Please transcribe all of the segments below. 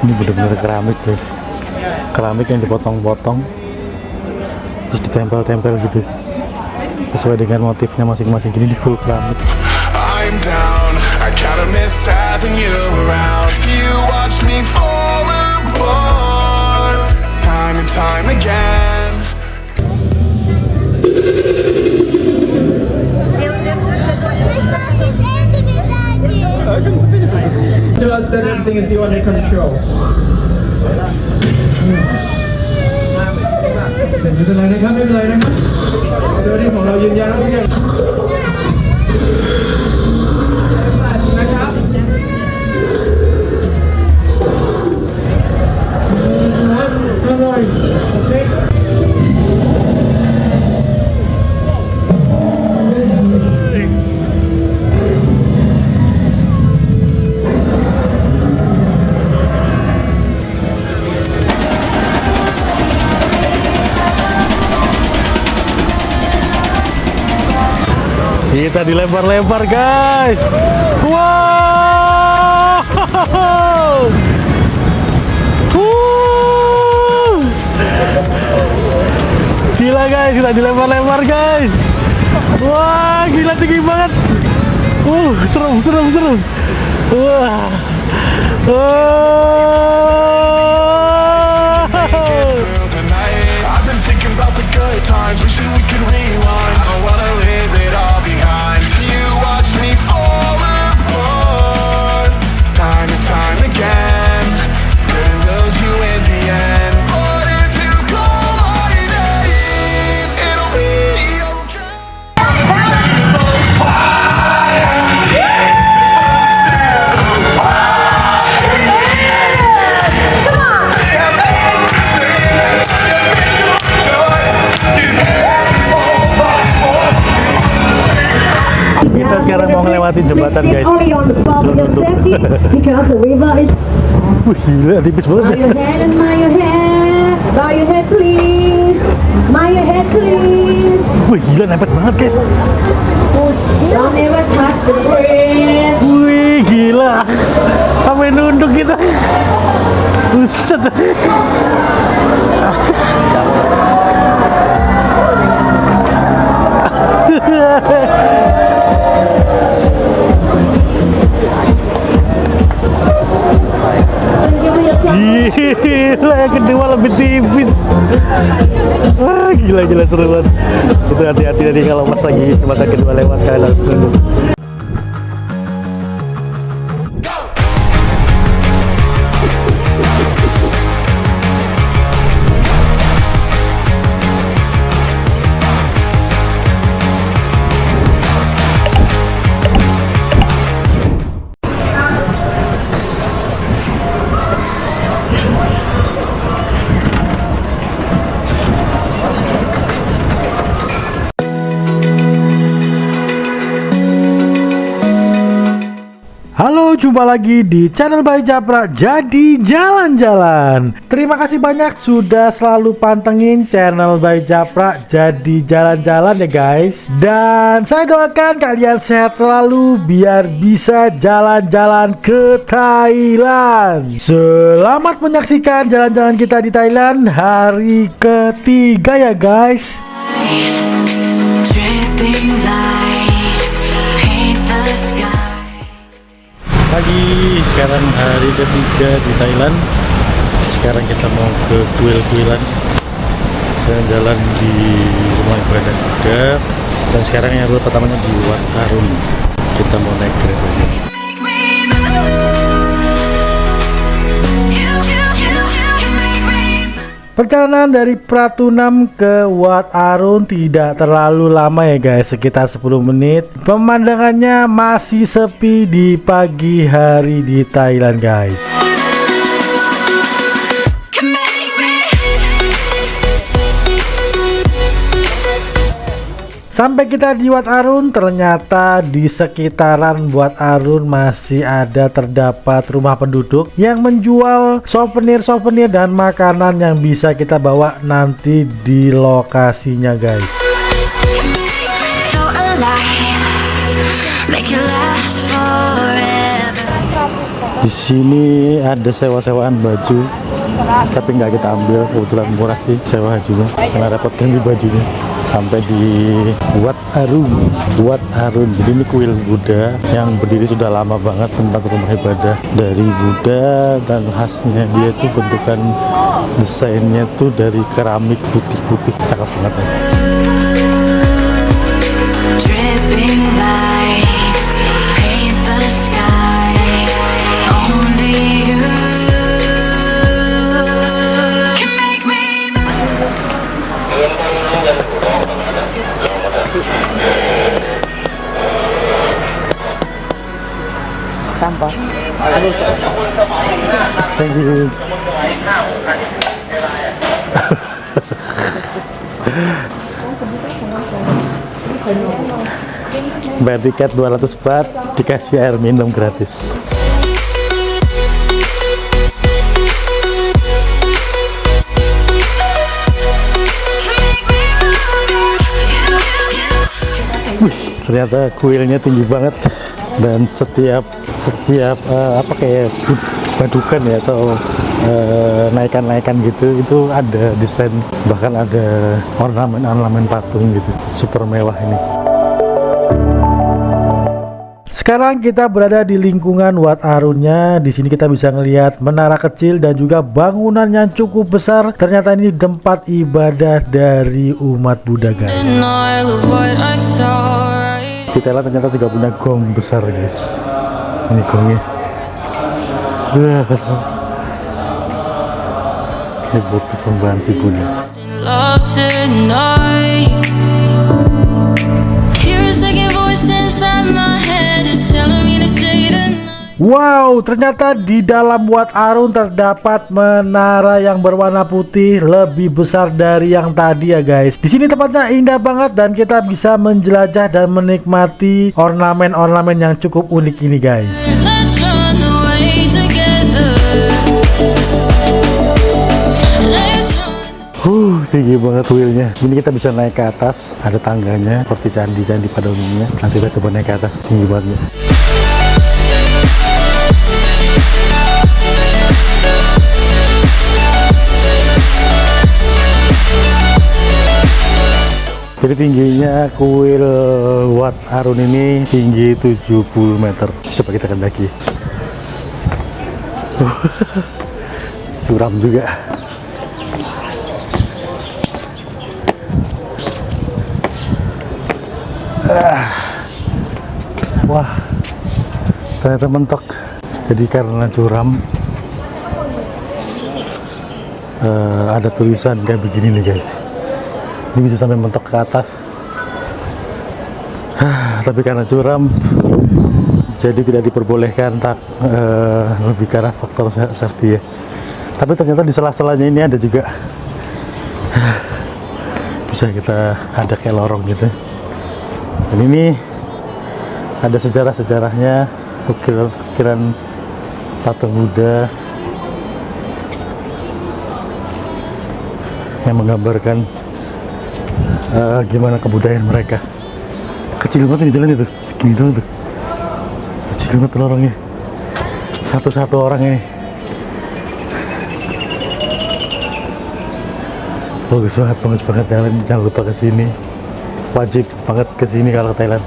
Ini bener-bener keramik guys, keramik yang dipotong-potong terus ditempel-tempel gitu sesuai dengan motifnya masing-masing. Gini di full keramik. I'm down, I kinda miss having you around. You watch me fall apart, time and time again. Tell us that everything is under control. Jadi lainnya kan, lainnya kan. Jadiของเรายืนยันทุกอย่างนะครับอร่อยโอเค Kita dilempar-lempar guys. Wow. Gila guys, kita dilempar-lempar guys. Wah, gila tinggi banget. Seru. Wah. I've been thinking about the good times, wishing we could rewind. I wanna live it all behind. You watch me fall apart, time and time again. Couldn't lose you in the end. But if you call my name, it'll be okay. Kita sekarang mau ngelewatin jembatan guys. Wih gila, tipis banget. Bow your head and bow your head. Bow your head please. Bow your head please. Wih gila, nepet banget guys. Don't ever touch the bridge. Wih gila, sampai nunduk kita. Buset. Gila, yang kedua lebih tipis. Gila seru banget. Itu hati-hati tadi kalau pas lagi jembatan kedua lewat, kalian harus nunduk. Halo, jumpa lagi di channel Bayu Japra Jadi Jalan-Jalan. Terima kasih banyak sudah selalu pantengin channel Bayu Japra Jadi Jalan-Jalan ya guys. Dan saya doakan kalian sehat selalu biar bisa jalan-jalan ke Thailand. Selamat menyaksikan jalan-jalan kita di Thailand hari ketiga ya guys. Pagi, sekarang hari ketiga di Thailand. Sekarang kita mau ke kuil-kuilan dan jalan di rumah ibadah juga. Dan sekarang yang pertamanya di Wat Arun. Kita mau naik Grab aja. Perjalanan dari Pratunam ke Wat Arun tidak terlalu lama ya guys, sekitar 10 menit. Pemandangannya masih sepi di pagi hari di Thailand guys. Sampai kita di Wat Arun, ternyata di sekitaran Wat Arun masih ada terdapat rumah penduduk yang menjual souvenir-souvenir dan makanan yang bisa kita bawa nanti di lokasinya guys. Di sini ada sewa-sewaan baju, tapi nggak kita ambil, kebetulan murah sih sewa bajunya, karena dapat ganti bajunya. Sampai di Wat Arun. Jadi ini kuil Buddha yang berdiri sudah lama banget, tempat rumah ibadah dari Buddha, dan khasnya dia itu bentukan desainnya tuh dari keramik putih-putih, cakep banget ya. Dripping lights paint the skies. Only you can make me Sampah. Thank you. Bayar tiket 200 baht, dikasih air minum gratis. Wih, ternyata kuilnya tinggi banget, dan setiap apa kayak badukan ya, atau naikan-naikan gitu, itu ada desain, bahkan ada ornamen patung gitu, super mewah ini. Sekarang kita berada di lingkungan Wat Arunnya. Di sini kita bisa ngelihat menara kecil dan juga bangunan yang cukup besar. Ternyata ini tempat ibadah dari umat Buddha, guys. Di Thailand ternyata juga punya gong besar, guys. Ini gongnya. Ini buat persembahan si Buddha. Wow, ternyata di dalam Wat Arun terdapat menara yang berwarna putih lebih besar dari yang tadi ya, guys. Di sini tempatnya indah banget dan kita bisa menjelajah dan menikmati ornamen-ornamen yang cukup unik ini, guys. Tinggi banget kuilnya. Ini kita bisa naik ke atas, ada tangganya seperti candi-candi pada umumnya. Nanti kita coba naik ke atas, tinggi banget. Jadi tingginya kuil Wat Arun ini tinggi 70 meter. Coba kita mendaki. Curam juga. Wah, ternyata mentok. Jadi karena curam, ada tulisan kayak begini nih, guys. Ini bisa sampai mentok ke atas. Tapi karena curam, jadi tidak diperbolehkan, lebih karena faktor safety ya. Tapi ternyata di sela-selanya ini ada juga bisa kita ada kayak lorong gitu. Dan ini ada sejarah-sejarahnya, ukiran patung Buddha yang menggambarkan gimana kebudayaan mereka. Kecil banget ini jalan itu, segini doang tuh, kecil banget lorongnya, satu-satu orang ini. Bagus banget jalan, jangan lupa kesini, wajib banget kesini kalau ke Thailand.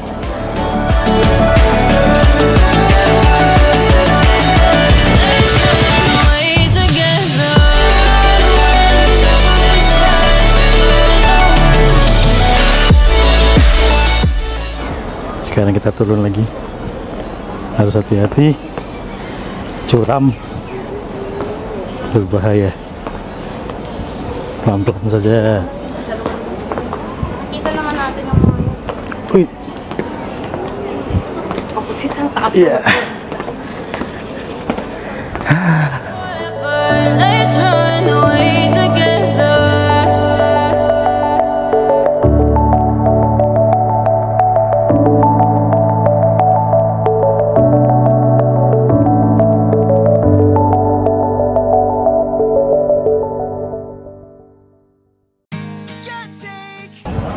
Sekarang kita turun lagi, harus hati-hati, curam, berbahaya. Pelan-pelan saja. Kita naman natin yung mga Uy, kapusis ang taas. iya. Let's run away together.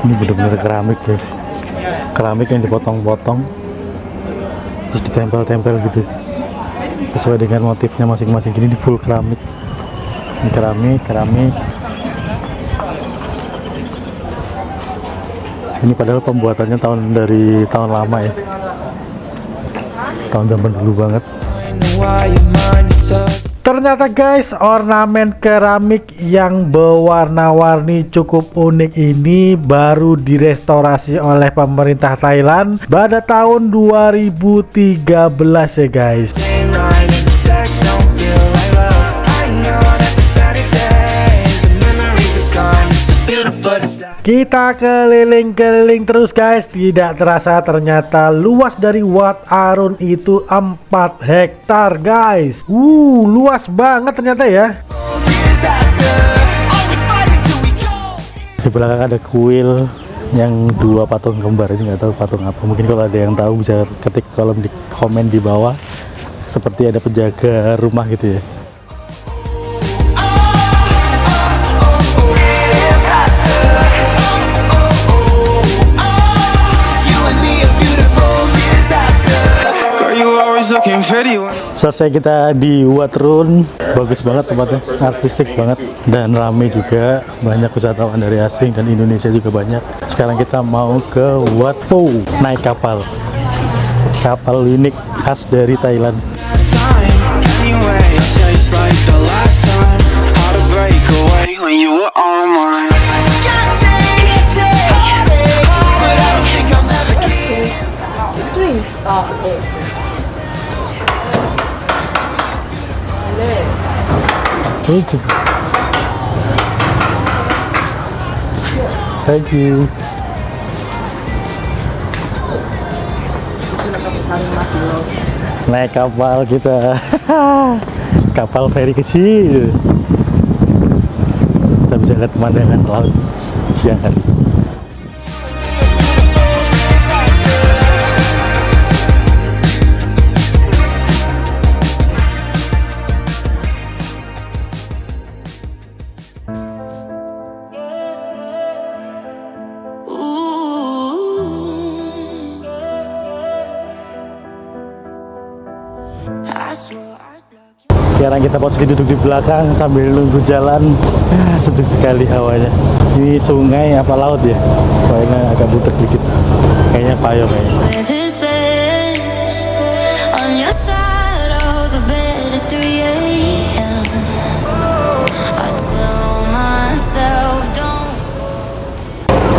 Ini benar-benar keramik, guys. Keramik yang dipotong-potong terus ditempel-tempel gitu. sesuai dengan motifnya masing-masing. Ini di full keramik. Ini keramik. Ini padahal pembuatannya dari tahun lama ya. Tahun zaman dulu banget. Ternyata guys, ornamen keramik yang berwarna-warni cukup unik ini baru direstorasi oleh pemerintah Thailand pada tahun 2013 ya guys. Kita keliling-keliling terus guys. Tidak terasa ternyata luas dari Wat Arun itu 4 hektar guys. Luas banget ternyata ya. Di belakang ada kuil yang 2 patung kembar. Ini nggak tahu patung apa. Mungkin kalau ada yang tahu bisa ketik kolom di komen di bawah. Seperti ada penjaga rumah gitu ya. Selesai kita di Wat Arun, bagus banget tempatnya, artistik banget dan ramai juga, banyak wisatawan dari asing dan Indonesia juga banyak. Sekarang kita mau ke Wat Po, naik kapal unik khas dari Thailand. Thank you. Naik kapal kita. Kapal feri kecil. Kita bisa lihat pemandangan laut siang hari. Sekarang kita posisi duduk di belakang sambil nunggu jalan. Sejuk sekali hawanya. Ini sungai apa laut ya? Kayaknya agak butek dikit. Kayaknya payung kayaknya.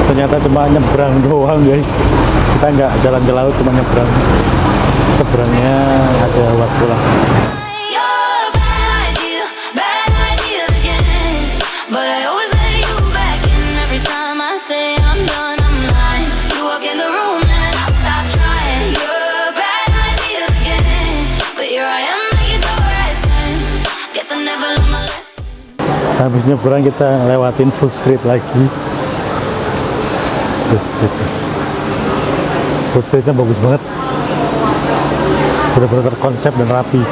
Ternyata cuma nyebrang doang guys. Kita nggak jalan ke laut, cuma nyebrang. Seberangnya ada Wat pulang. But I always let you back in every time I say I'm done, I'm lying. You walk in the room and I stop trying. You're a bad idea again. But here I am making the right time. Guess I never learned my lesson. Habis nyebrang kita lewatin Food Street lagi. Food Streetnya bagus banget. Bener-bener terkonsep dan rapi.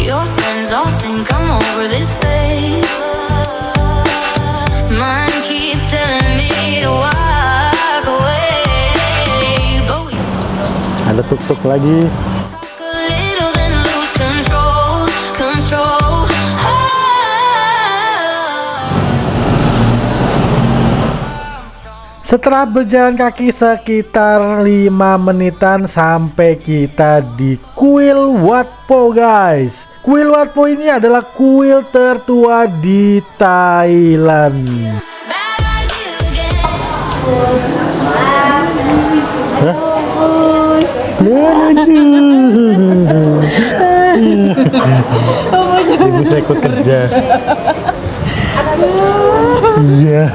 Your friends all think I'm over this phase. Mine keep telling me to walk away. But we Ada tuk-tuk lagi. talk a little then lose control. Setelah berjalan kaki sekitar 5 menitan sampai kita di kuil Wat Po guys. Kuil Wat Po ini adalah kuil tertua di Thailand. Bad idea again. Hah? Lucu. Ibu saya ikut kerja. Iya.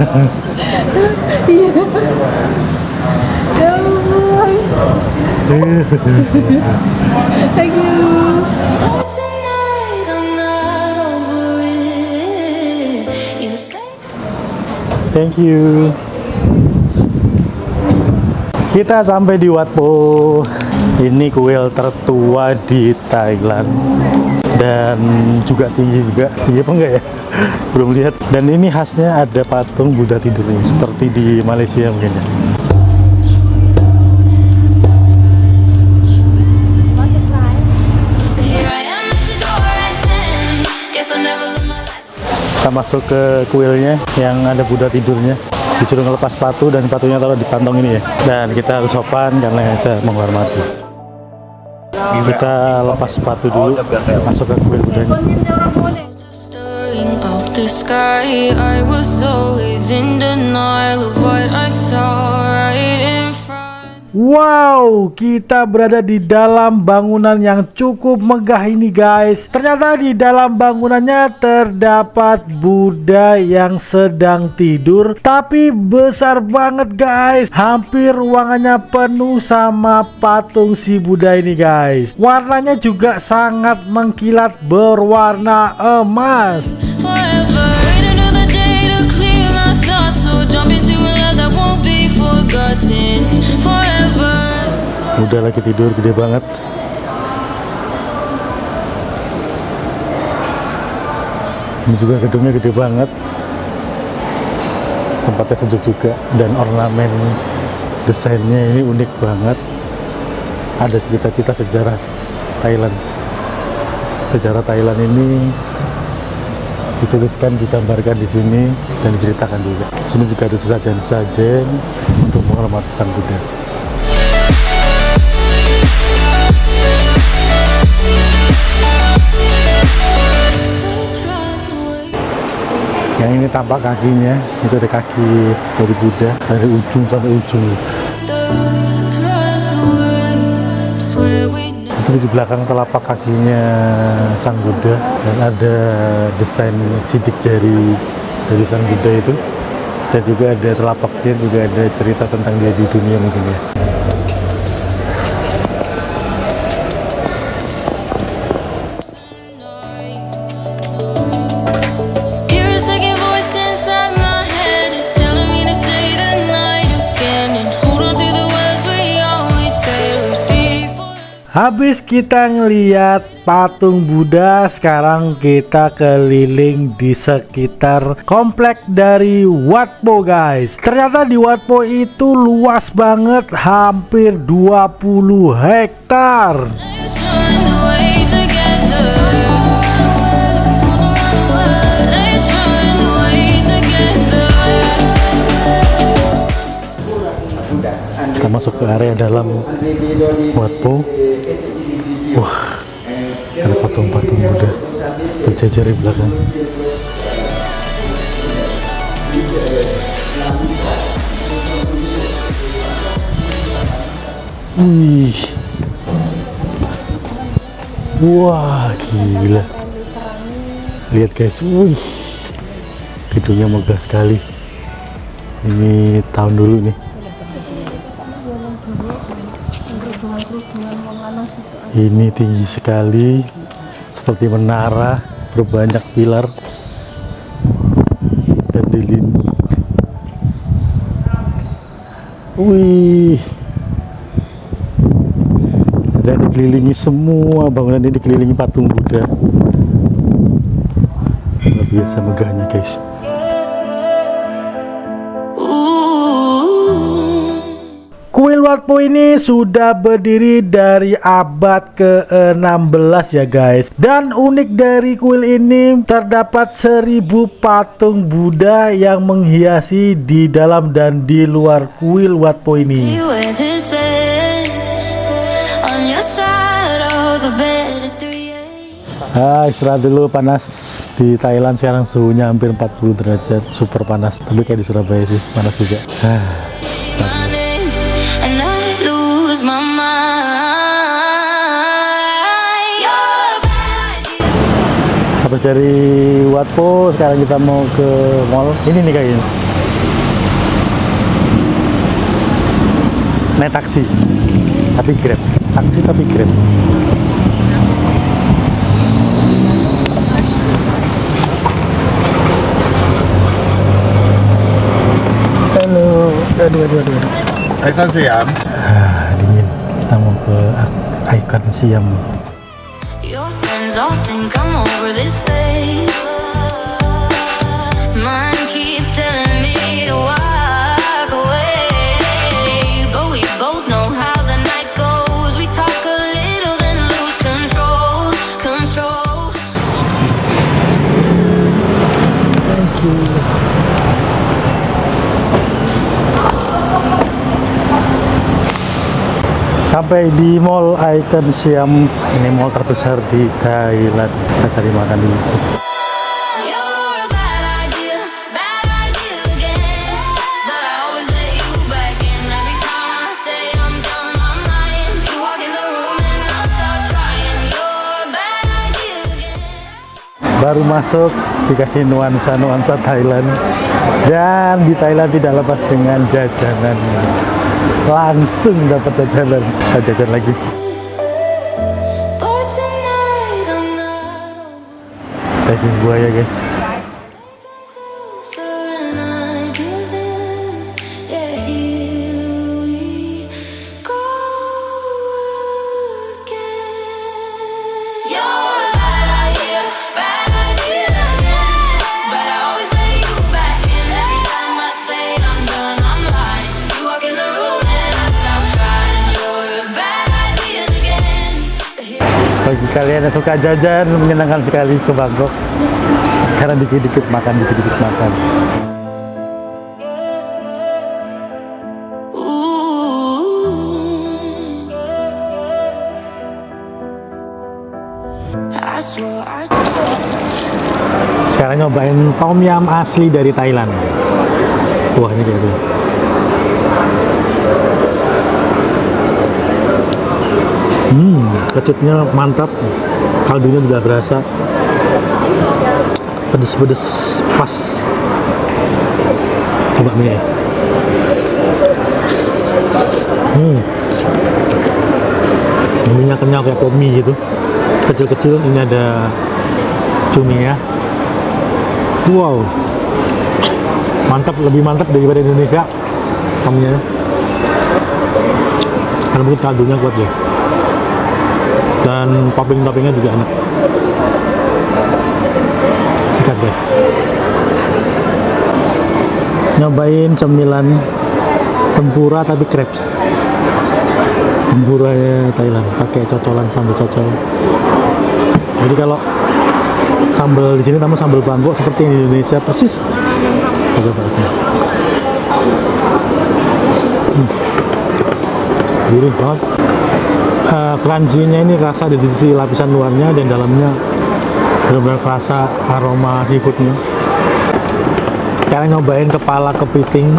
But tonight I'm not over it. You say Thank you. Kita sampai di Wat Po. Ini kuil tertua di Thailand dan juga tinggi juga. Iya apa enggak ya? Belum lihat. Dan ini khasnya ada patung Buddha tidurnya seperti di Malaysia mungkin ya. here I Kita masuk ke kuilnya yang ada Buddha tidurnya. Disuruh ngelepas sepatu dan sepatunya taruh di kantong ini ya. Dan kita harus sopan karena kita menghormati. Kita lepas sepatu dulu, masuk ke kuil Buddhanya. Staring up the sky, I was always in denial of what I saw right in front. Wow, kita berada di dalam bangunan yang cukup megah ini guys. Ternyata di dalam bangunannya terdapat Buddha yang sedang tidur, tapi besar banget guys. Hampir ruangannya penuh sama patung si Buddha ini guys. Warnanya juga sangat mengkilat berwarna emas. Forever, wait another day to clear my thoughts. So jump into a love that won't be forgotten forever. Udah lagi tidur gede banget. Ini juga gedungnya gede banget. Tempatnya sejuk juga dan ornamen desainnya ini unik banget. Ada cerita-cerita sejarah Thailand. Sejarah Thailand ini dituliskan, digambarkan di sini dan diceritakan juga. Di sini juga ada sesajen-sesajen untuk menghormati Sang Buddha. Yang ini tampak kakinya, itu ada kaki dari Buddha dari ujung sampai ujung. Swear we Itu di belakang telapak kakinya Sang Buddha dan ada desain sidik jari dari Sang Buddha itu, dan juga ada telapaknya, juga ada cerita tentang dia di dunia mungkin ya. hear a second voice inside my head. It's telling me to say the night again and hold on to the words we always said would be forever. Habis kita ngeliat patung Buddha, sekarang kita keliling di sekitar komplek dari Wat Po guys. Ternyata di Wat Po itu luas banget, hampir 20 hektar. Let's run away together. Let's run away together. Kita masuk ke area dalam Wat Po. Wah, ada patung-patung Buddha berjajar di belakang. Wih, wah gila. Lihat guys, wih, gedungnya megah sekali. Ini tahun dulu nih. Ini tinggi sekali, seperti menara berbanyak pilar dan dilindungi. Wih, dan dikelilingi semua bangunan ini, dikelilingi patung Buddha. Luar biasa megahnya guys. Kuil Wat Po ini sudah berdiri dari abad ke-16 ya guys. Dan unik dari kuil ini terdapat 1000 patung Buddha yang menghiasi di dalam dan di luar kuil Wat Po ini. You where this ends, on your side of the bed at 3 a.m. Istirahat dulu, panas di Thailand sekarang suhunya hampir 40 derajat, super panas. Tapi kayak di Surabaya sih panas juga. Running, and I lose my mind. You're back. Habis dari Wat Po, sekarang kita mau ke mall. Ini nih kayaknya. Naik taksi, tapi Grab. Taksi tapi Grab. Halo, aduh. Icon Siam. Dingin. Kita mau ke Icon Siam. Your friends all think I'm over this phase. Mine keep telling me to walk away, but we both know how the night goes. We talk a little, then lose control. Sampai di Mall Icon Siam, ini mall terbesar di Thailand. Kita cari makan dulu. You're a bad idea again. But I always let you back in. Every time I say I'm done, I'm lying. You walk in the room and I stop trying. You're a bad idea again. Baru masuk dikasih nuansa Thailand, dan di Thailand tidak lepas dengan jajanan. Langsung dapat jajanan, jajan lagi. But tonight I'm not Daging buaya guys. closer and I give in. Yeah, here we go again. You're a bad idea again. But I always let you back in. Every time I say I'm done, I'm lying. You walk in the room and I stop trying. You're a bad idea again. But here Bagi kalian yang suka jajan, menyenangkan sekali ke Bangkok. Karena dikit-dikit makan, dikit-dikit makan. I swore I Sekarang nyobain tom yum asli dari Thailand. Kuahnya kayak gitu. Kecutnya mantap, kaldunya juga berasa, pedes-pedes pas. Coba mie ya. Minyak kenyal kayak pomi gitu, kecil-kecil. Ini ada cuminya. Wow, mantap, lebih mantap daripada Indonesia tominya. Karena mungkin kaldunya kuat ya. Dan topping-toppingnya juga enak. Sikat guys. Nyobain cemilan tempura tapi crepes. Tempura ya Thailand, pakai cocolan, sambal cocol. Jadi kalau sambal di sini tambah sambal Bangkok seperti di Indonesia persis. Coba gurih banget. Crunchy-nya ini rasa di sisi lapisan luarnya, dan dalamnya benar-benar rasa aroma seafoodnya. Sekarang nyobain kepala kepiting.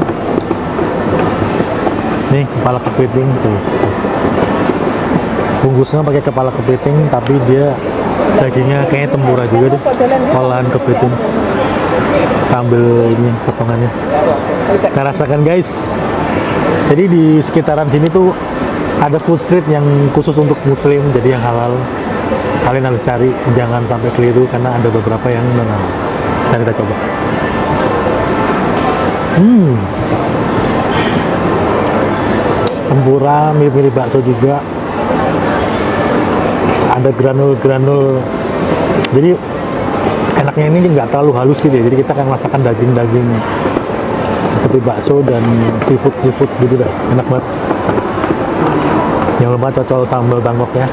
Nih kepala kepiting tuh. Bungkusnya pakai kepala kepiting, tapi dia dagingnya kayaknya tempura juga deh. Olahan kepiting. Kita ambil ini potongannya. Kita rasakan guys. Jadi di sekitaran sini tuh ada food street yang khusus untuk muslim, jadi yang halal. Kalian harus cari, jangan sampai keliru karena ada beberapa yang non halal. Sekarang kita coba. Tempura mirip-mirip bakso juga. Ada granul-granul. Jadi enaknya ini nggak terlalu halus gitu ya. Jadi kita akan masakan daging-daging seperti bakso dan seafood gitu dah. Enak banget. Jangan lupa cocol sambal Bangkok ya.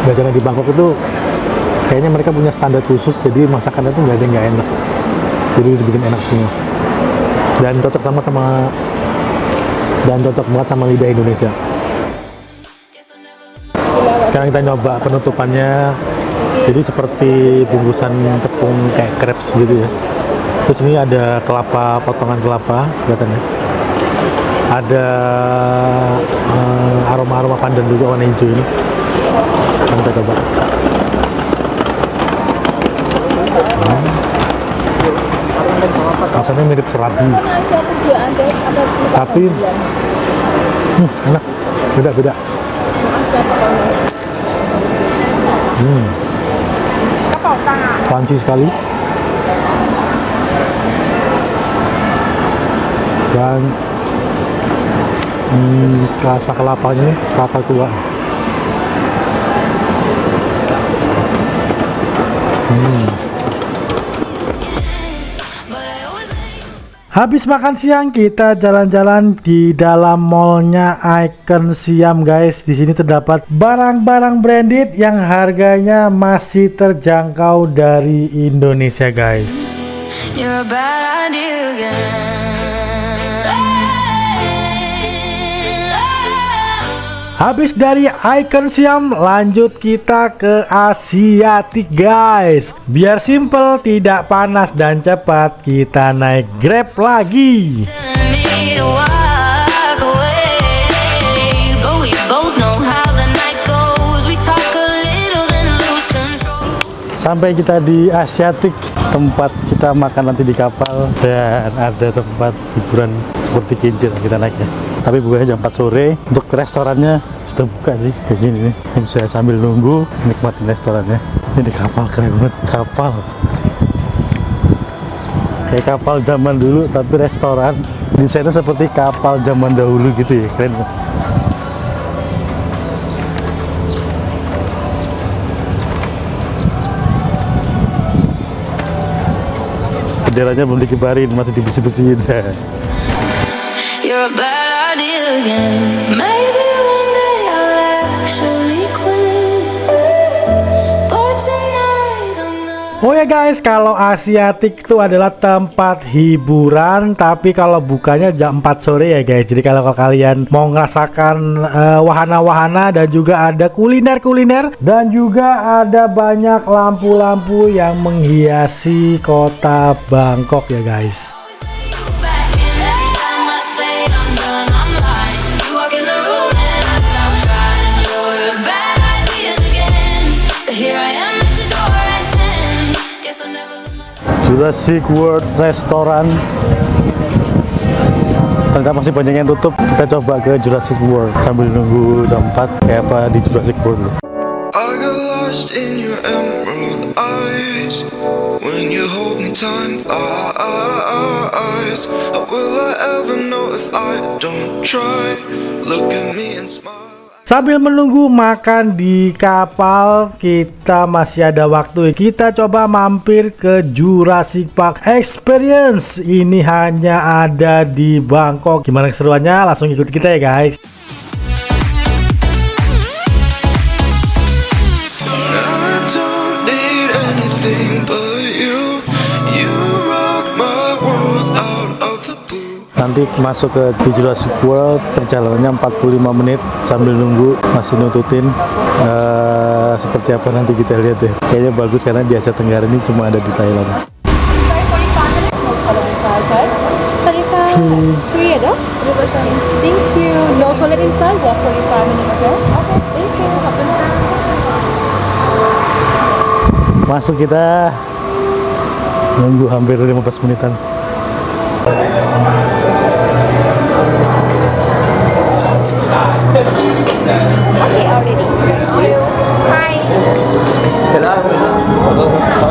Jajanan di Bangkok itu kayaknya mereka punya standar khusus, jadi masakannya tuh nggak ada yang nggak enak. Jadi dibikin enak semua. Dan cocok banget sama lidah Indonesia. Sekarang kita nyoba penutupannya. Jadi seperti bungkusan tepung kayak crepes gitu ya. Terus ini ada kelapa, potongan kelapa kelihatannya. Ada aroma-aroma pandan juga warna hijau ini. Kita coba. Rasanya mirip serabi. Tapi enak, beda-beda. Crunchy sekali. Dan rasa kelapanya nih, kelapa tua. Habis makan siang kita jalan-jalan di dalam mallnya Icon Siam guys. Di sini terdapat barang-barang branded yang harganya masih terjangkau dari Indonesia guys. You're a bad idea again. Habis dari Icon Siam, lanjut kita ke Asiatic guys. Biar simple, tidak panas dan cepat, kita naik Grab lagi. Telling me to walk away, but we both know how the night goes. We talk a little then lose control. Sampai kita di Asiatic, tempat kita makan nanti di kapal, dan ada tempat hiburan seperti kincir kita naiknya. Tapi bukanya jam 4 sore. Untuk restorannya sudah buka sih, kayak gini nih. Bisa sambil nunggu nikmatin restorannya. Ini di kapal, keren banget kapal. Kayak kapal zaman dulu tapi restoran. Desainnya seperti kapal zaman dahulu gitu ya, keren banget. Benderanya belum dikibarin, masih dibesi-besiin. You're a bad idea again. Maybe one day I'll actually quit, but tonight I'm not. Oh ya guys, kalau Asiatic itu adalah tempat hiburan, tapi kalau bukanya jam 4 sore ya guys. Jadi kalau kalian mau ngerasakan wahana-wahana dan juga ada kuliner-kuliner dan juga ada banyak lampu-lampu yang menghiasi kota Bangkok ya guys. Back in every time I say I'm done, I'm lying. You walk in the room and I stop trying. You're a bad idea again, but here I am at your door at 10. Guess I'll never look my Jurassic World Restoran. Ternyata masih banyak yang tutup. Kita coba ke Jurassic World sambil nunggu jam 4 kayak apa di Jurassic World. I got lost in your emerald eyes when you hold me time flies. Will I ever know if I don't try? Look at me and smile. Sambil menunggu makan di kapal, kita masih ada waktu. Kita coba mampir ke Jurassic Park Experience. Ini hanya ada di Bangkok. Gimana keseruannya? Langsung ikut kita ya guys. I don't need anything but you. You rock my world out of the blue. Nanti masuk ke di Jurassic World, perjalanannya 45 menit sambil nunggu, masih nututin. Seperti apa nanti kita lihat deh. Kayaknya bagus karena di Asia Tenggara ini cuma ada di Thailand. Free ya dok? 3%. Thank you. No toilet inside for 45 minutes, okay? Okay, thank you. Masuk kita, nunggu hampir 15 menitan. Okay, already. Thank you. Hi.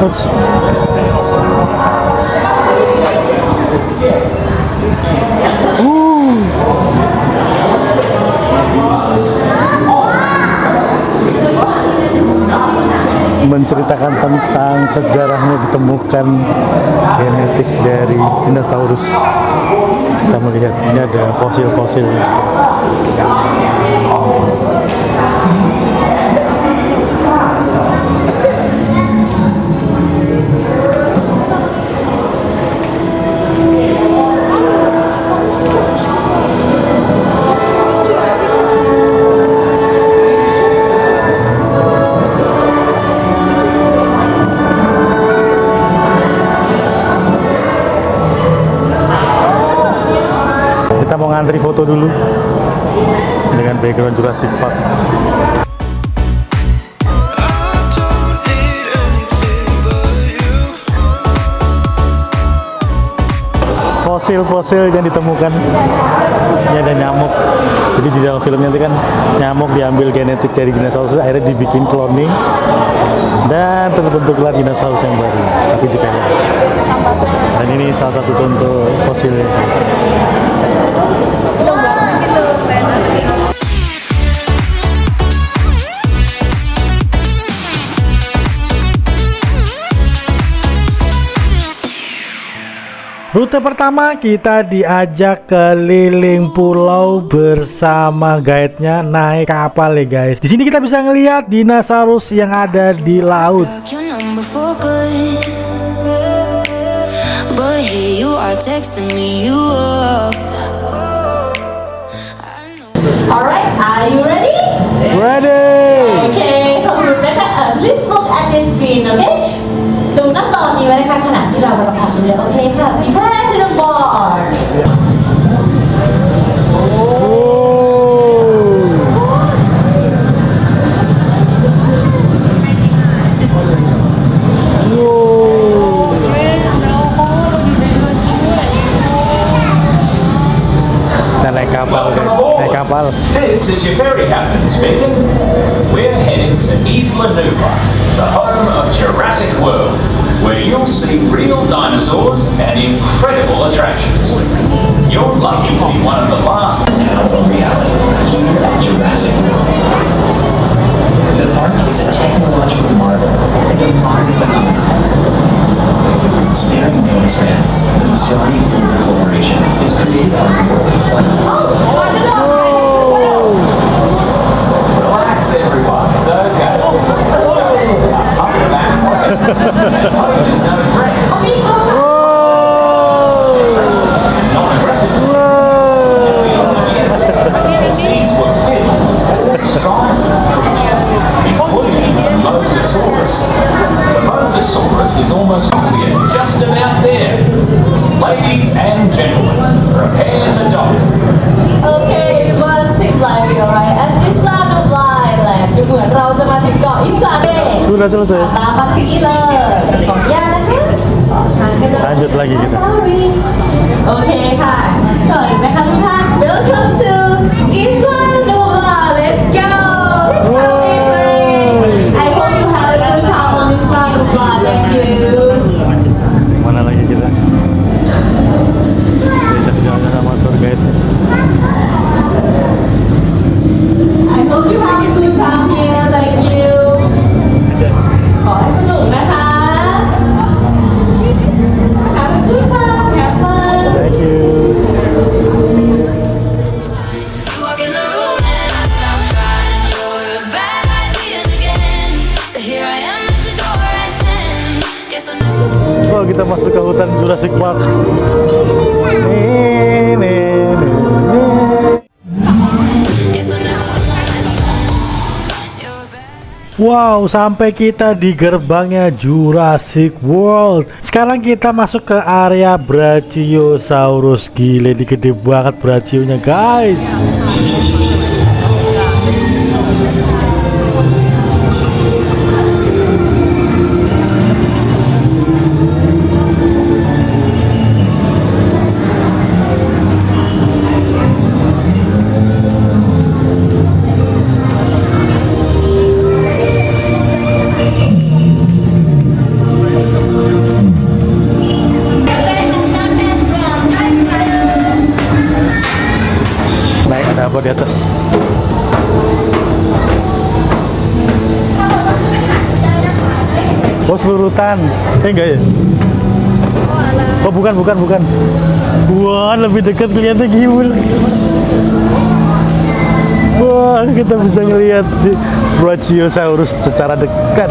Oops. Menceritakan tentang sejarahnya ditemukan genetik dari dinosaurus. Kita melihat ini ada fosil-fosil. Kita mau ngantri foto dulu dengan background Jurassic Park. I don't need anything but you. Fosil-fosil yang ditemukan. Ini ada nyamuk. Jadi di dalam filmnya itu kan nyamuk diambil genetik dari dinosaurus, akhirnya dibikin cloning dan terbentuklah dinosaurus yang baru. Tapi di Thailand. Dan ini salah satu contoh fosilnya. Rute pertama kita diajak keliling pulau bersama guide-nya naik kapal ya guys. Di sini kita bisa ngelihat dinosaurus yang ada di laut. Your number for good. but here you are texting me you up. I know. Alright, are you ready? Ready Okay ขอบคุณนะคะplease look at this screen okay ดูหน้าจอนี้ไว้นะคะขณะที่เรากำลังทำเลยโอเคค่ะ prepare to the board แต่naik kapal guys, naik kapal. This is your ferry captain speaking. We're heading to Isla Nublar, the home of Jurassic World, where you'll see real dinosaurs and incredible attractions. You're lucky to be one of the last now in reality here at Jurassic World. The park is a technological marvel and a modern phenomenon. Sparing no expense, the Australian Timber Corporation is created on the world's Relax, everyone. It's okay. Up the back. Pose is no threat. Not aggressive. The seas were filled with all sizes of creatures, including the Mosasaurus. The Mosasaurus is almost clear, just about there. Ladies and gentlemen, prepare to dock. Okay everyone seems like we are right at Isla Nublar Island ดูเหมือนเราจะมาถึงเกาะอิสลาเด Sudah selesai. ตามมาถึงนี้เลยขออนุญาตนะคะทางให้เรา Lanjut lagi kita. Sorry โอเคค่ะก่อนอื่นนะคะทุกท่าน Welcome to Isla Nublar Let's go I hope you have a good time on Isla Nublar Thank you Mana lagi kita? Kita jalan sama tour guide. I hope you have a good time here Thank you ขอให้สนุกนะคะ Have a good time Have fun Thank you. You walk in the room and I stop trying. You're a bad idea again, but here I am at your door at 10. Guess I never. Oh, kita masuk ke hutan Jurassic Park. Guess I never looked like my son. You're a bad. Wow, sampai kita di gerbangnya Jurassic World. Sekarang kita masuk ke area Brachiosaurus. Gile, ini gede banget Brachionya, guys. Naik, ada apa di atas? Oh, selurutan. Enggak ya? Oh, bukan. Wah, lebih dekat kelihatan gimul. Wah, kita bisa ngelihat Brachiosaurus secara dekat.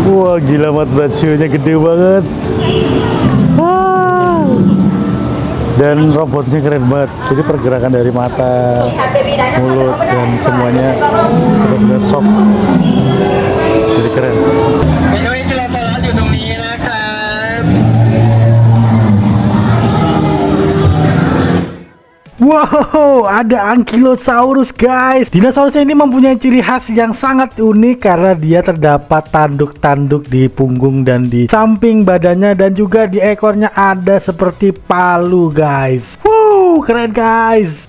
Wah, gila banget Brachionya, gede banget. Dan robotnya keren banget. Jadi pergerakan dari mata, mulut, dan semuanya benar-benar soft. Jadi keren. Wow, ada Ankylosaurus guys. Dinosaurus ini mempunyai ciri khas yang sangat unik karena dia terdapat tanduk-tanduk di punggung dan di samping badannya, dan juga di ekornya ada seperti palu guys. Wow, keren guys.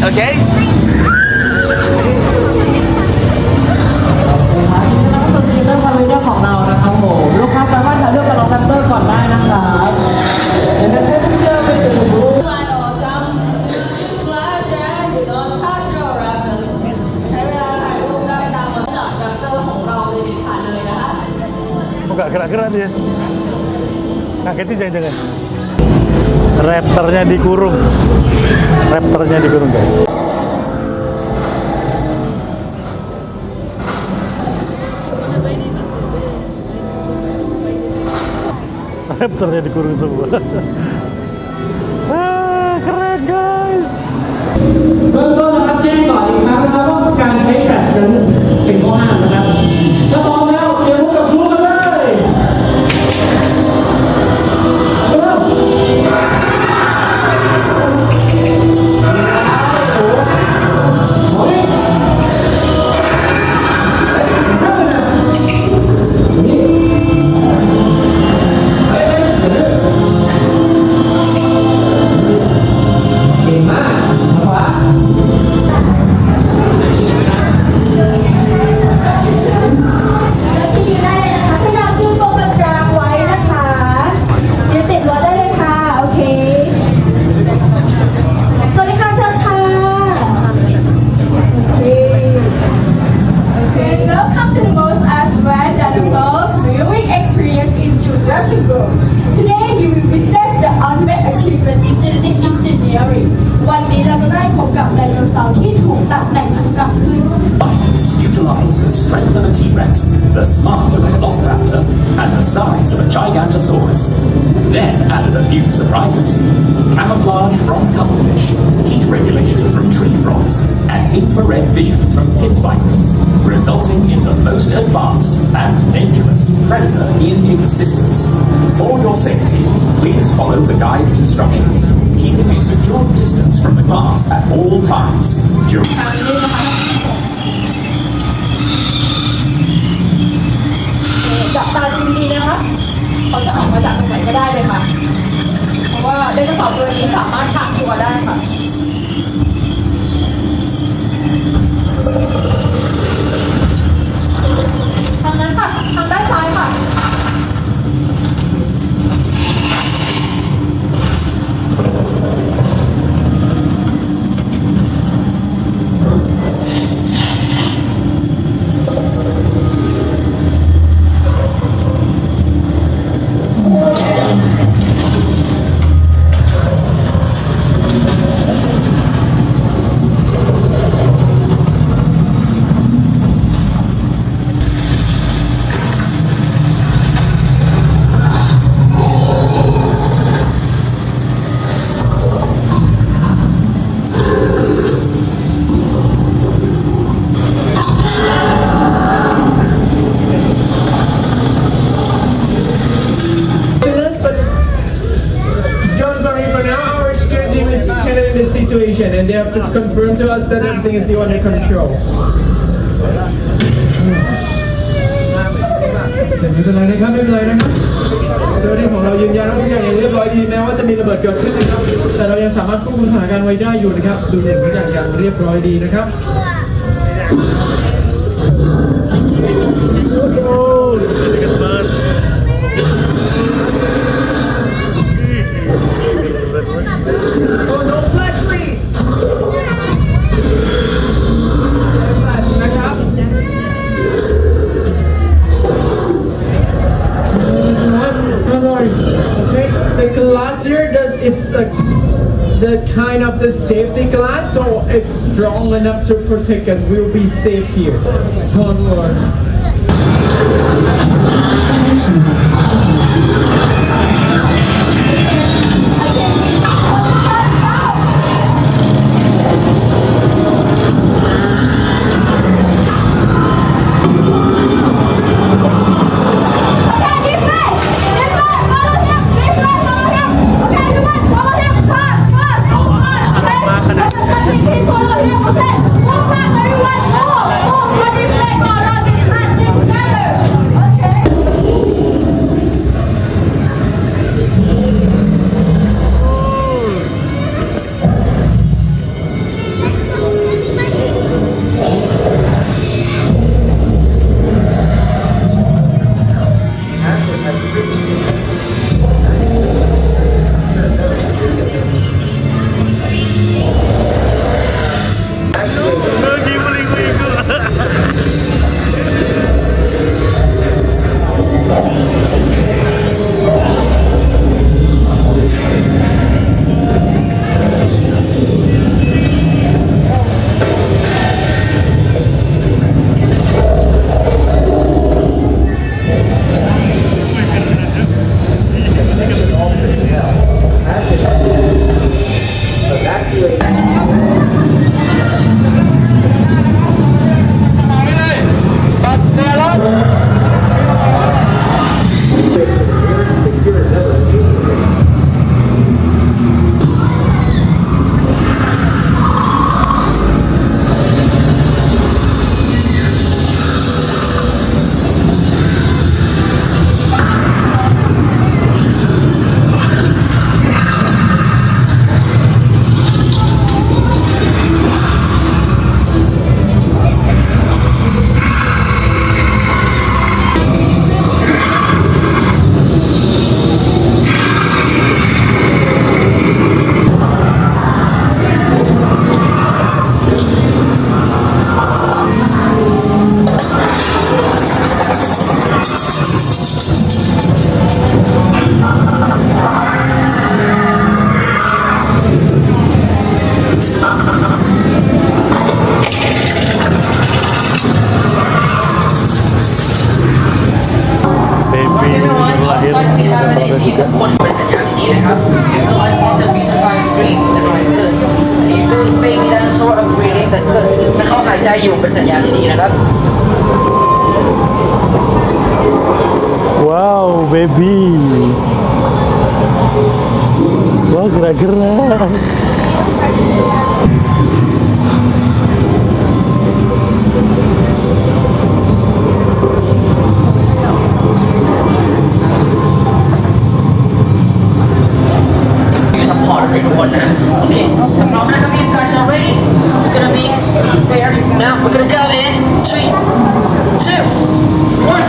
okay? ตัวนี้เป็นคอมพิวเตอร์ของเรานะครับผมลูกค้าสามารถถ่ายรูปกับน้องแรปเตอร์ก่อนได้นะครับเดี๋ยวจะให้เจอไปถึงรูปลายออกจำลายแจ๊อยู่นอนท่าโชว์แรปเตอร์ใช้เวลาถ่ายรูปได้ตามมาจากแรปเตอร์ของเราเลยดิฉันเลยนะคะ Enggak gerak-gerak dia. Ngagetin jangan-jangan. Raptornya dikurung. Raptornya dikurung, guys. Raptornya dikurung semua. Keren, guys. เบื้องต้นนะครับแจ้งก่อนอีกครั้งนะครับว่าการใช้แฟลชนั้นเป็นข้อห้ามนะครับถ้าพร้อมแล้วเตรียมพบกับรู้กันเลยเริ่มเก่งมากนะครับ ที่ได้เลยนะคะพยายามยืนตรงกลางไว้นะคะยืนติดรั้วได้เลยค่ะ โอเค สวัสดีค่ะเชิญค่ะ Okay, welcome to the most advanced dinosaurs viewing experience in Jurassic World. Today you will witness the ultimate achievement in genetic engineering. วันนี้เราจะได้พบกับไดโนเสาร์ที่ถูกตัดแต่งพันธุกรรมขึ้น Scientists utilize the strength of a T-Rex, the smarts of a Velociraptor, and the size of a Gigantosaurus. Then added a few surprises: camouflage from cuttlefish, heat regulation from tree frogs, and infrared vision from pit vipers, resulting in the most advanced and dangerous predator in existence. For your safety, please follow the guide's instructions, keeping a secure distance from the glass at all times. During จับตาดูดีๆนะคะเขาจะออกมาจากตรงไหนก็ได้เลยค่ะ เพราะว่าไดโนเสาร์ตัวนี้สามารถพรางตัวได้ค่ะ ทางนั้นค่ะ ทางด้านซ้ายค่ะ situation and they have just confirmed to us that everything is still under control. ไม่เป็นไรนะครับไม่เป็นไรนะครับเจ้าหน้าที่ของเรายืนยันว่าทุกอย่างยังเรียบร้อยดีแม้ว่าจะมีระเบิดเกิดขึ้นนะครับแต่เรายังสามารถควบคุมสถานการณ์ไว้ได้อยู่นะครับดูอย่างทุกอย่างอย่างเรียบร้อยดีนะครับ Oh no flash please flash นะครับ Okay, the glass here it's the kind of the safety glass, so it's strong enough to protect us. We'll be safe here. Don't worry. ใจอยู่เป็นสัญญาณที่ดีนะครับ Wow, baby. Wow, gerak-gerak. support ทุกคนนะโอเคพร้อมแล้วครับพี่ guys are ready we're gonna be prepared now we're gonna go in 3 2 1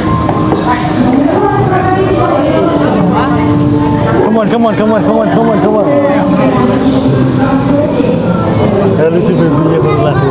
Come on, come on, come on, come on, come on, come on. Lucu baby-nya berlari.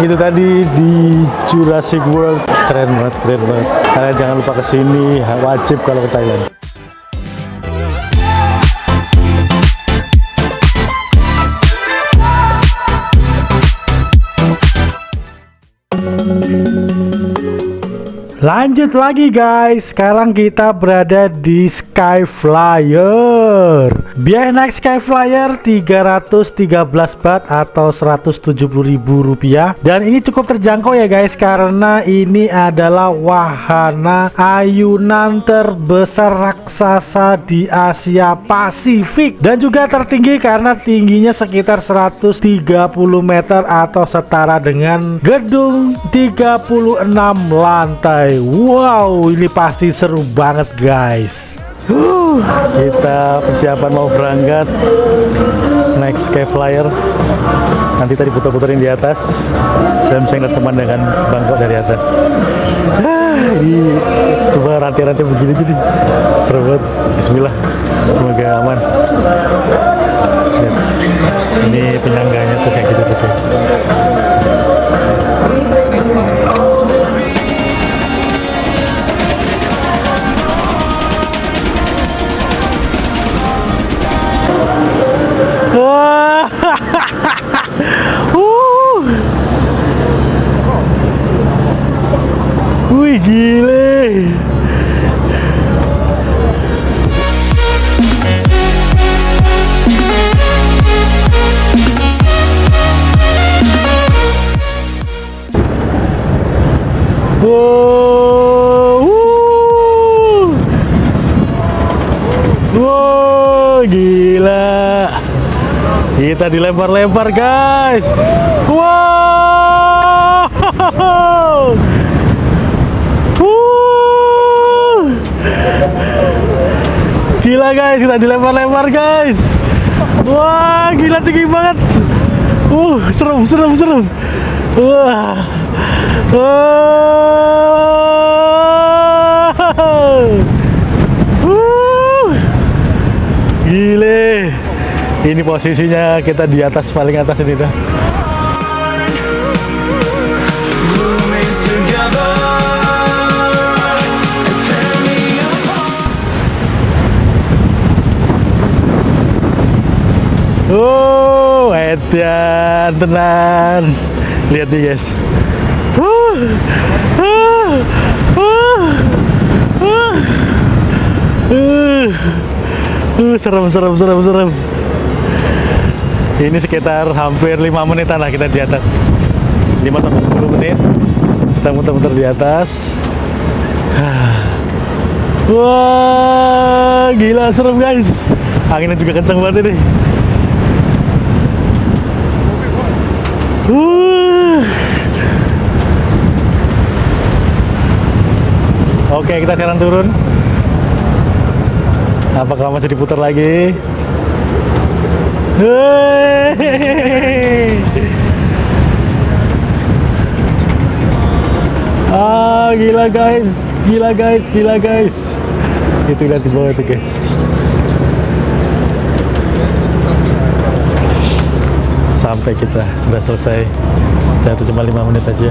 Itu tadi di Jurassic World, keren banget, keren banget. Kalian jangan lupa kesini, wajib kalau ke Thailand. Lanjut lagi guys, sekarang kita berada di Sky Flyer. Biaya naik Sky Flyer 313 baht atau Rp170.000. Dan ini cukup terjangkau ya guys, karena ini adalah wahana ayunan terbesar raksasa di Asia Pasifik. Dan juga tertinggi karena tingginya sekitar 130 meter atau setara dengan gedung 36 lantai. Wow, ini pasti seru banget guys. Kita persiapan mau berangkat naik Sky Flyer. Nanti tadi putar-putarin di atas dan bisa ngeliat teman dengan Bangkok dari atas. Ini coba rantai-rantai begini jadi seru banget. Bismillah, semoga aman. Lihat. Ini penyangganya tuh kayak gitu tuh. Wih gile. Wow, wow, gila. Kita dilempar-lempar guys. Wow. Gila guys, kita dilempar-lempar guys. Wah, gila tinggi banget. Serem. Wah. Gile. Ini posisinya kita di atas, paling atas ini dah. Edan tenan. Lihat nih guys. Serem. Ini sekitar hampir 5 menitan lah kita di atas. 5-10 menit kita muter-muter di atas. Wah, gila serem guys. Anginnya juga kencang banget ini. Oke, kita sekarang turun. Apakah masih diputar lagi? Gila guys. Itu lihat di bawah itu guys. Sampai kita sudah selesai. Itu cuma 5 menit aja.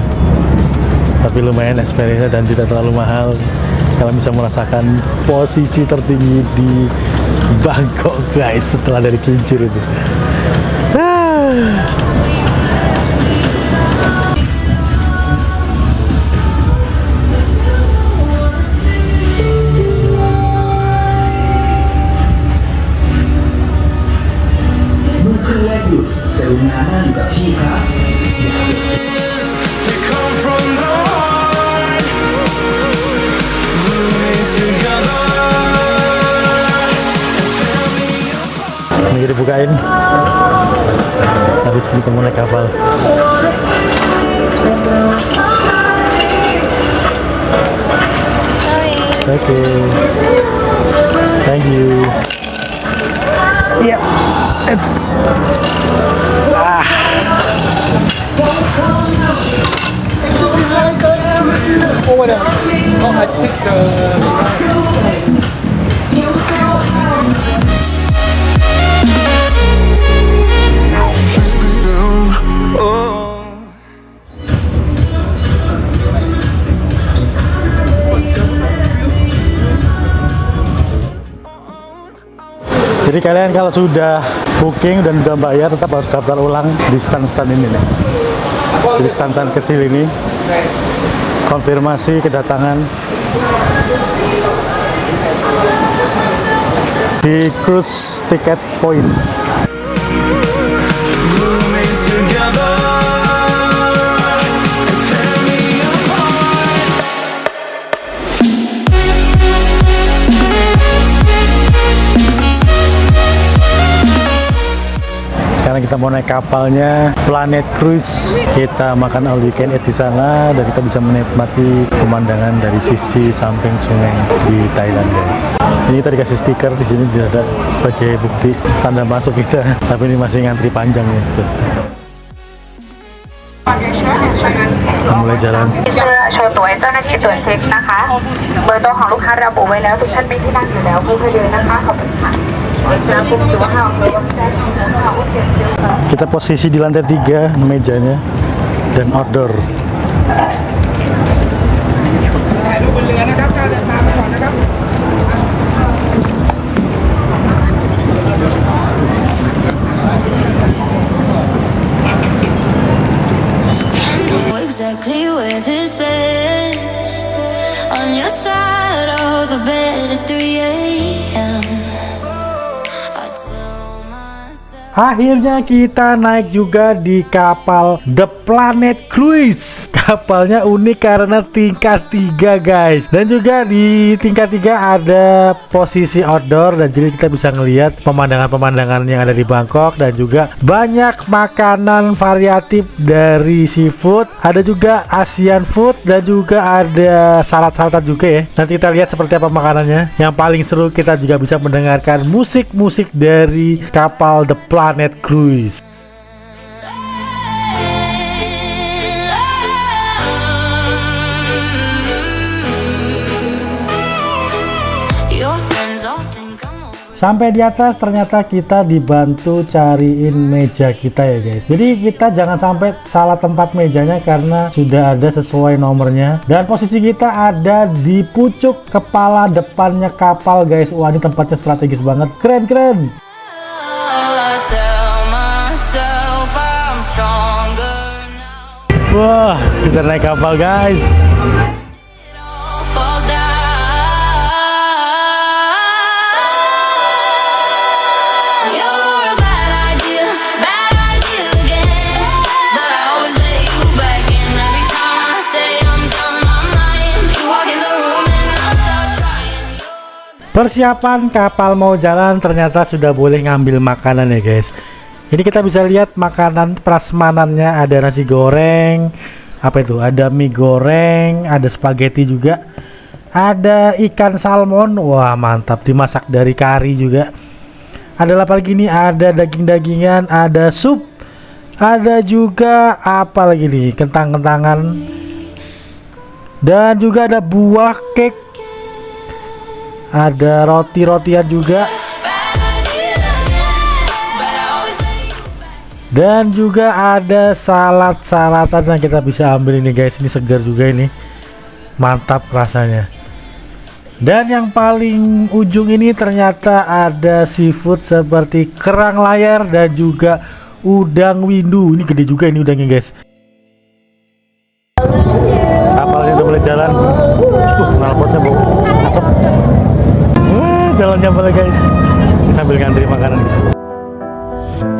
Tapi lumayan experience dan tidak terlalu mahal. Kalian bisa merasakan posisi tertinggi di Bangkok guys setelah dari kincir itu. to come from the heart, moving together. Ini dibukain. Habis kita mau naik kapal. Oke. Thank you. Yeah, it's Jadi kalian kalau sudah booking dan sudah bayar tetap harus daftar ulang di stand-stand ini nih. Jadi stand-stand kecil ini konfirmasi kedatangan di cruise ticket point. Moving together. Sekarang kita mau naik kapalnya Planet Cruise. Kita makan all you can eat di sana dan kita bisa menikmati pemandangan dari sisi samping sungai di Thailand guys. Ini kita dikasih stiker di sini ada sebagai bukti tanda masuk kita. Tapi ini masih ngantri panjang ya. Tuh. Kita mulai jalan. โชว์ตัวให้เจ้าหน้าที่ตรวจเช็คนะคะ เบอร์โต๊ะของลูกค้าระบุไว้แล้วทุกท่านมีที่นั่งอยู่แล้วผู้ให้เดินนะคะขอบคุณค่ะ Kita posisi di lantai 3 mejanya dan outdoor. Exactly where this is. On your side of the bed at 3 a.m. I tell myself. Akhirnya kita naik juga di kapal The Planet Cruise. Kapalnya unik karena tingkat 3 guys. Dan juga di tingkat 3 ada posisi outdoor. Dan jadi kita bisa ngelihat pemandangan-pemandangan yang ada di Bangkok. Dan juga banyak makanan variatif dari seafood. Ada juga Asian food. Dan juga ada salad-saladan juga ya. Nanti kita lihat seperti apa makanannya. Yang paling seru kita juga bisa mendengarkan musik-musik dari kapal The Planet Cruise. Sampai di atas ternyata kita dibantu cariin meja kita ya guys. Jadi kita jangan sampai salah tempat mejanya karena sudah ada sesuai nomornya. Dan posisi kita ada di pucuk kepala depannya kapal guys. Wah, ini tempatnya strategis banget. Keren. Wah, kita naik kapal guys. Persiapan kapal mau jalan ternyata sudah boleh ngambil makanan ya guys. Ini kita bisa lihat makanan prasmanannya, ada nasi goreng, apa itu? Ada mie goreng, ada spaghetti juga. Ada ikan salmon, wah mantap, dimasak dari kari juga. Ada apa lagi nih? Ada daging-dagingan, ada sup, ada juga apa lagi nih? Kentang-kentangan, dan juga ada buah cake, ada roti-rotian juga, dan juga ada salad-saladan yang kita bisa ambil ini guys. Ini segar juga, ini mantap rasanya. Dan yang paling ujung ini ternyata ada seafood seperti kerang layar dan juga udang windu. Ini gede juga ini udangnya guys. Kapalnya udah mulai jalan. Knalpotnya bau asap. Jalannya boleh guys. Sambil ngantri makanan.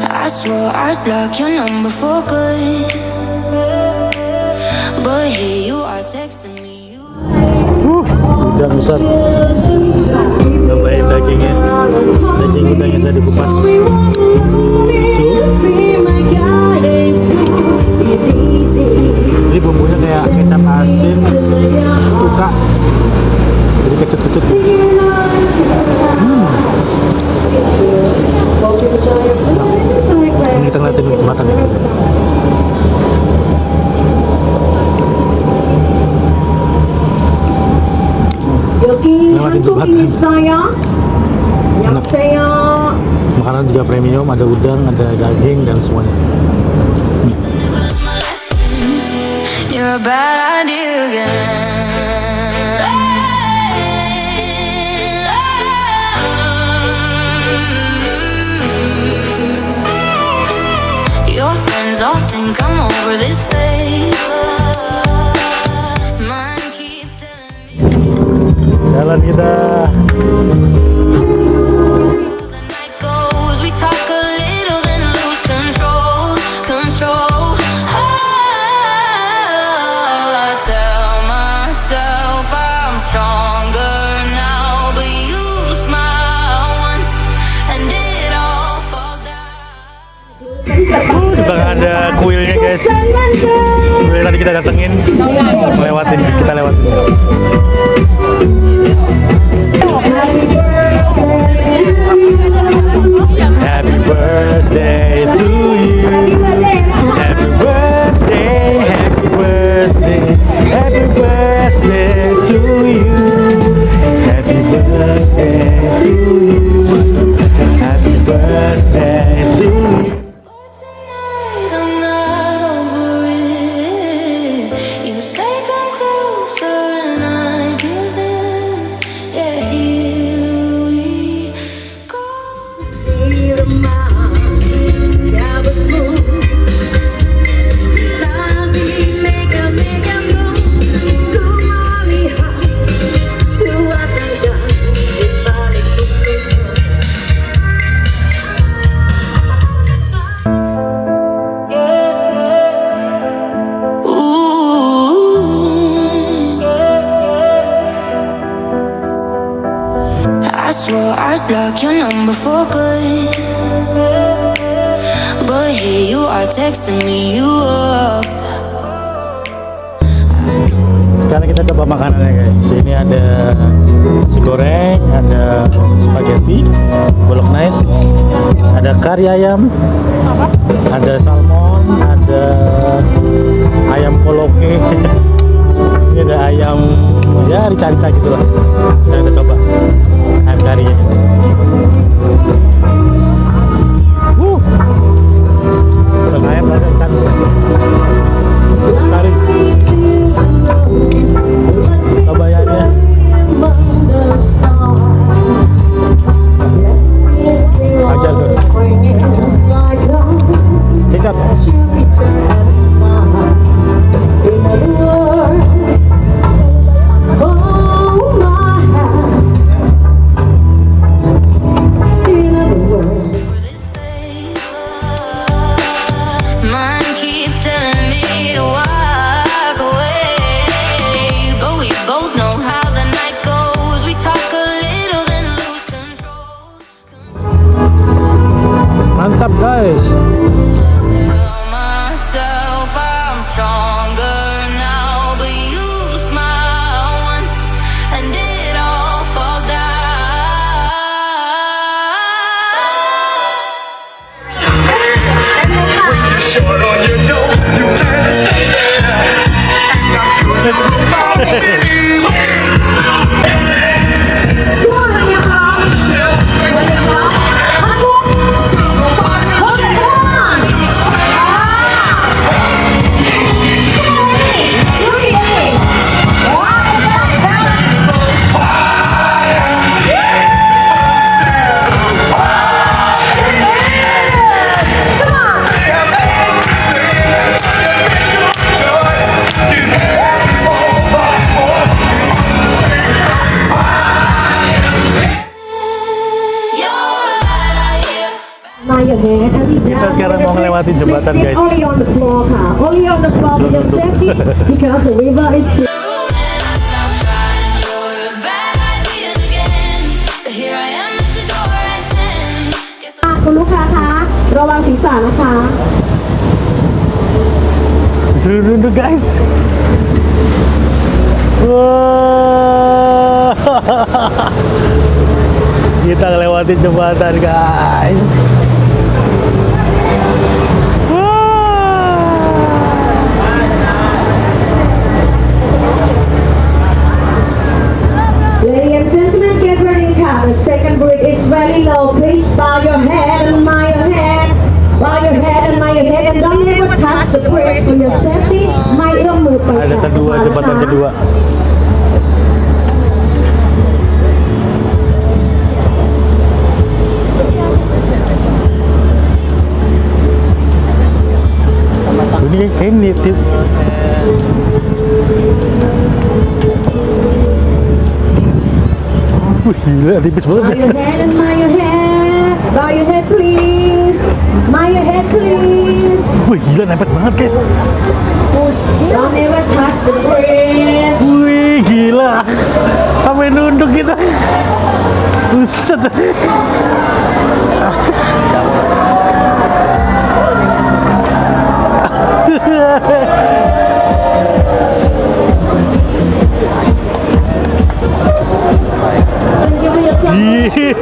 I swore I'd block your number for good, but here you are texting me. Udang besar. Cobain dagingnya. Daging udangnya tadi dikupas bumbu hijau. Jadi bumbunya kayak kecap asin, cuka, jadi kecut-kecut. Ini kita ngeliatin matang ya. Lewatin jembatan. Enak. Makanan juga premium, ada udang, ada daging dan semuanya. You're a bad idea again. Your friends all think I'm over this face. Mine keep telling me Jalan kita. the night goes. We talk a little then lose control. I tell myself I'm stronger now, but you smile once and it all falls down. Di belakang ada kuilnya guys. Kuil tadi kita datengin, kita lewatin. Happy birthday to you. Happy birthday, happy birthday, happy birthday to you. Happy birthday to you. Happy birthday to you. Tonight I'm not over it. You say come closer and I give in. Yeah, here we go. I swore I'd block your number for good, but here you are texting me you up. Sekarang kita coba makanannya guys. Ini ada nasi goreng, ada spaghetti, bolognese, ada kari ayam, ada salmon, ada ayam koloke. Ini ada ayam ya rica-rica gitu lah. Kita coba ayam kari ini. Ayam ada ikan. Kari. Kebayanya. Ajar guys. Ikat. mantap guys. Tell myself I'm stronger now, but you smile once and it all falls down. Short on your dough, you can't stay there. Not sure that you follow me. Kita sekarang mau melewati jembatan guys. Only on the floor, car. Only on the floor for your safety because the river is too. Stop trying, you're a bad idea again. But here I am at your door at 10. Guess คุณลูกค้าคะระวังศีรษะนะคะ Disuruh duduk guys. Wah. Kita melewati jembatan guys. Ladies and gentlemen, get ready, car. The second bridge is very low. Please bow your head and bow your head. Bow your head and bow your head and don't ever touch the bridge for your safety. ไม่เอื้อมมือไป Ada kedua, jembatan kedua. Ini kayak ini tip. Wih, gila tipis banget. Bow your head and bow your head. Bow your head, please. Bow your head, please. Wih, gila nepet banget guys. Don't ever touch the bridge. Wih, gila. Sampai nunduk kita. Buset.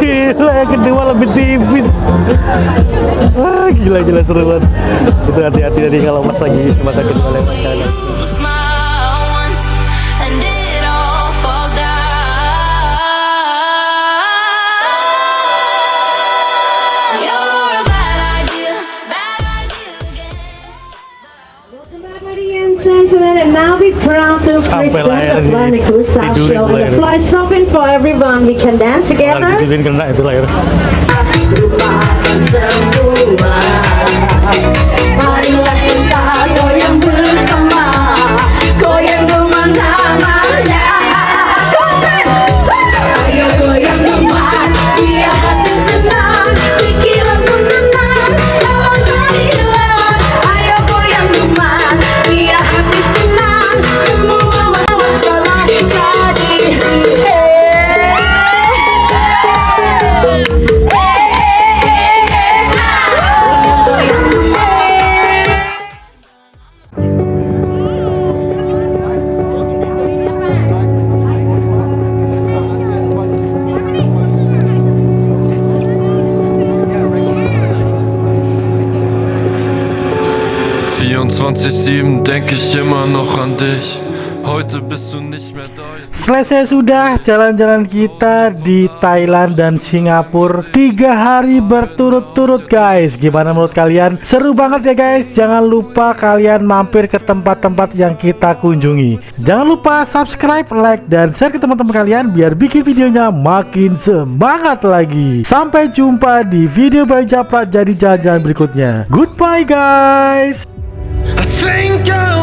Gila, yang kedua lebih tipis. Gila seru banget. Itu hati-hati tadi kalau pas lagi jembatan kedua lewat but kanan. you smile once and it all falls down. You're a bad idea again. Ladies and gentlemen, and now we proud to Sampai present layar the ini. Planet Cruise Star Tidurin Show. And layar. the floor is open for everyone. We can dance Kalau together. ditidurin kena itu layar. Marilah kita goyang bersama, goyang kemana-mana. Ayo goyang teman, biar hati senang, pikiran pun tenang, kalau jalan. Ayo goyang teman, biar hati senang, semua masalah jadi. denke ich immer noch an dich. Heute bist du nicht mehr da. Selesai sudah jalan-jalan kita di Thailand dan Singapura 3 hari berturut-turut guys. Gimana menurut kalian? Seru banget ya guys. Jangan lupa kalian mampir ke tempat-tempat yang kita kunjungi. Jangan lupa subscribe, like, dan share ke teman-teman kalian biar bikin videonya makin semangat lagi. Sampai jumpa di video Bayu Japra jadi jalan-jalan berikutnya. Goodbye guys. I think I